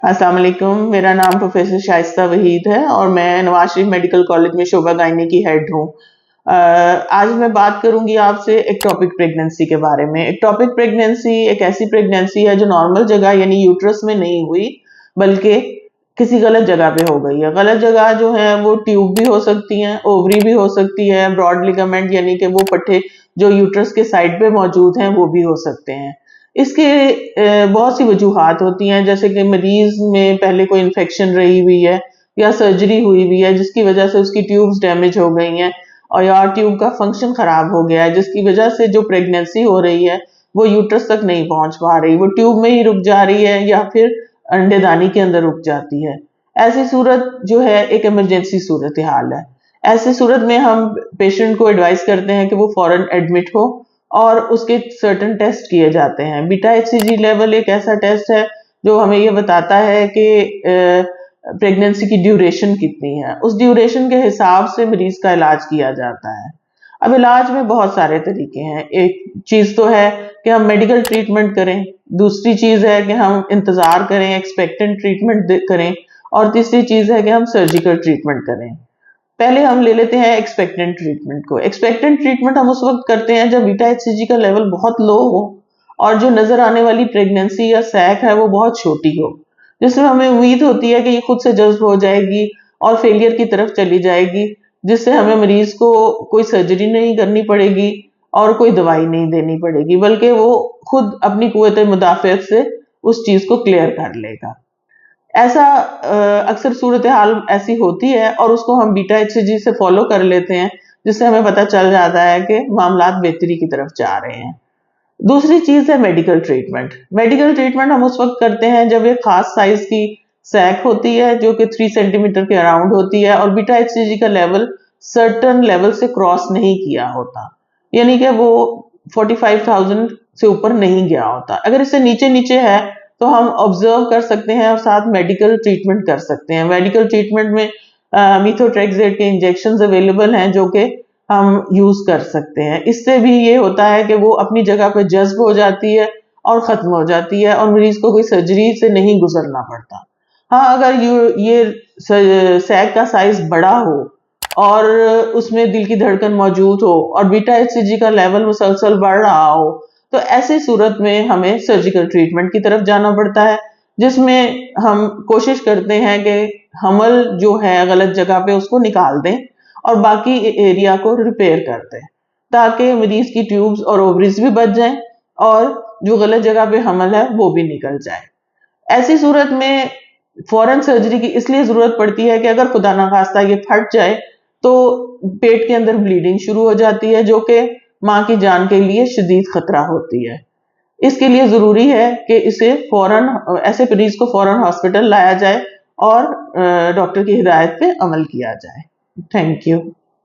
अस्सलाम वालेकुम। मेरा नाम प्रोफेसर शाइस्ता वहीद है और मैं नवाज शरीफ मेडिकल कॉलेज में शोबा गायनी की हेड हूँ। आज मैं बात करूंगी आपसे एक्टोपिक प्रेगनेंसी के बारे में। एक्टोपिक प्रेगनेंसी एक ऐसी प्रेगनेंसी है जो नॉर्मल जगह यानी यूट्रस में नहीं हुई, बल्कि किसी गलत जगह पे हो गई है। गलत जगह जो है वो ट्यूब भी हो सकती है, ओवरी भी हो सकती है, ब्रॉड लिगामेंट यानी कि वो पट्टे जो यूट्रस के साइड पे मौजूद हैं वो भी हो सकते हैं। इसके बहुत सी वजूहात होती हैं, जैसे कि मरीज में पहले कोई इन्फेक्शन रही हुई है या सर्जरी हुई हुई है जिसकी वजह से उसकी ट्यूब्स डैमेज हो गई हैं, और या ट्यूब का फंक्शन खराब हो गया है जिसकी वजह से जो प्रेगनेंसी हो रही है वो यूट्रस तक नहीं पहुंच पा रही, वो ट्यूब में ही रुक जा रही है या फिर अंडेदानी के अंदर रुक जाती है। ऐसी सूरत जो है एक इमरजेंसी सूरत हाल है। ऐसी सूरत में हम पेशेंट को एडवाइस करते हैं कि वो फौरन एडमिट हो और उसके सर्टेन टेस्ट किए जाते हैं। बीटा एचसीजी लेवल एक ऐसा टेस्ट है जो हमें ये बताता है कि प्रेगनेंसी की ड्यूरेशन कितनी है। उस ड्यूरेशन के हिसाब से मरीज का इलाज किया जाता है। अब इलाज में बहुत सारे तरीके हैं। एक चीज तो है कि हम मेडिकल ट्रीटमेंट करें, दूसरी चीज है कि हम इंतजार करें, एक्सपेक्टेंट ट्रीटमेंट करें, और तीसरी चीज है कि हम सर्जिकल ट्रीटमेंट करें। पहले हम ले लेते हैं एक्सपेक्टेंट ट्रीटमेंट को। एक्सपेक्टेंट ट्रीटमेंट हम उस वक्त करते हैं जब बीटा एचसीजी का लेवल बहुत लो हो और जो नजर आने वाली प्रेगनेंसी या सैक है वो बहुत छोटी हो, जिसमें हमें उम्मीद होती है कि ये खुद से जज्ब हो जाएगी और फेलियर की तरफ चली जाएगी, जिससे हमें मरीज को कोई सर्जरी नहीं करनी पड़ेगी और कोई दवाई नहीं देनी पड़ेगी, बल्कि वो खुद अपनी कुव्वत मुदाफियत से उस चीज को क्लियर कर लेगा। ऐसा अक्सर सूरत हाल ऐसी होती है और उसको हम बीटा एचसीजी से फॉलो कर लेते हैं, जिससे हमें पता चल जाता है कि मामलात बेहतरी की तरफ जा रहे हैं। दूसरी चीज है मेडिकल ट्रीटमेंट। मेडिकल ट्रीटमेंट हम उस वक्त करते हैं जब एक खास साइज की सैक होती है जो कि 3 सेंटीमीटर के अराउंड होती है और बीटा एचसीजी का लेवल सर्टन लेवल से क्रॉस नहीं किया होता, यानी कि वो 45,000 से ऊपर नहीं गया होता। अगर इससे नीचे नीचे है तो हम ऑब्जर्व कर सकते हैं और साथ मेडिकल ट्रीटमेंट कर सकते हैं। मेडिकल ट्रीटमेंट में मिथोट्रेक्सेट के इंजेक्शन अवेलेबल हैं जो कि हम यूज कर सकते हैं। इससे भी ये होता है कि वो अपनी जगह पर जज्ब हो जाती है और खत्म हो जाती है और मरीज को कोई सर्जरी से नहीं गुजरना पड़ता। हाँ, अगर ये सैक का साइज बड़ा हो और उसमें दिल की धड़कन मौजूद हो और बीटा एचसीजी का लेवल मुसलसल बढ़ रहा हो, तो ऐसे सूरत में हमें सर्जिकल ट्रीटमेंट की तरफ जाना पड़ता है, जिसमें हम कोशिश करते हैं कि हमल जो है गलत जगह पे उसको निकाल दें और बाकी एरिया को रिपेयर कर दें, ताकि मरीज की ट्यूब्स और ओवरीज भी बच जाएं और जो गलत जगह पे हमल है वो भी निकल जाए। ऐसी सूरत में फौरन सर्जरी की इसलिए जरूरत पड़ती है कि अगर खुदा ना खास्ता ये फट जाए तो पेट के अंदर ब्लीडिंग शुरू हो जाती है, जो कि माँ की जान के लिए शदीद खतरा होती है। इसके लिए जरूरी है कि इसे फौरन ऐसे मरीज को फौरन हॉस्पिटल लाया जाए और डॉक्टर की हिदायत पे अमल किया जाए। Thank you.